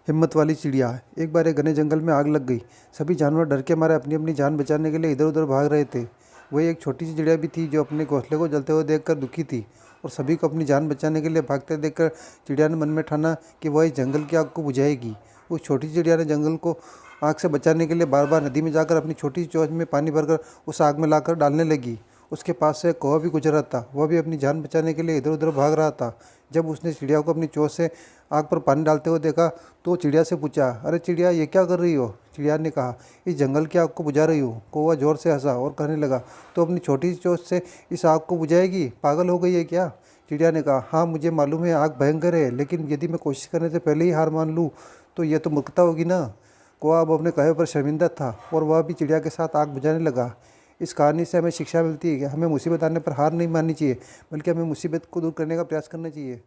हिम्मत वाली चिड़िया। एक बार एक घने जंगल में आग लग गई। सभी जानवर डर के मारे अपनी अपनी जान बचाने के लिए इधर उधर भाग रहे थे। वही एक छोटी सी चिड़िया भी थी जो अपने घोंसले को जलते हुए देखकर दुखी थी और सभी को अपनी जान बचाने के लिए भागते देखकर चिड़िया ने मन में ठाना कि वह इस जंगल की आग को बुझाएगी। उस छोटी चिड़िया ने जंगल को आग से बचाने के लिए बार बार नदी में जाकर अपनी छोटी सी चोंच में पानी भरकर उस आग में लाकर डालने लगी। उसके पास से एक कौवा भी गुजर रहा था। वह भी अपनी जान बचाने के लिए इधर उधर भाग रहा था। जब उसने चिड़िया को अपनी चोंच से आग पर पानी डालते हुए देखा तो चिड़िया से पूछा, अरे चिड़िया, ये क्या कर रही हो? चिड़िया ने कहा, इस जंगल की आग को बुझा रही हूँ। कौवा जोर से हंसा और कहने लगा, तो अपनी छोटी सी चोंच से इस आग को बुझाएगी? पागल हो गई है क्या? चिड़िया ने कहा, हाँ मुझे मालूम है आग भयंकर है, लेकिन यदि मैं कोशिश करने से पहले ही हार मान लूँ तो यह तो मूर्खता होगी ना। कौवा अब अपने कहे पर शर्मिंदा था और वह भी चिड़िया के साथ आग बुझाने लगा। इस कहानी से हमें शिक्षा मिलती है कि हमें मुसीबत आने पर हार नहीं माननी चाहिए, बल्कि हमें मुसीबत को दूर करने का प्रयास करना चाहिए।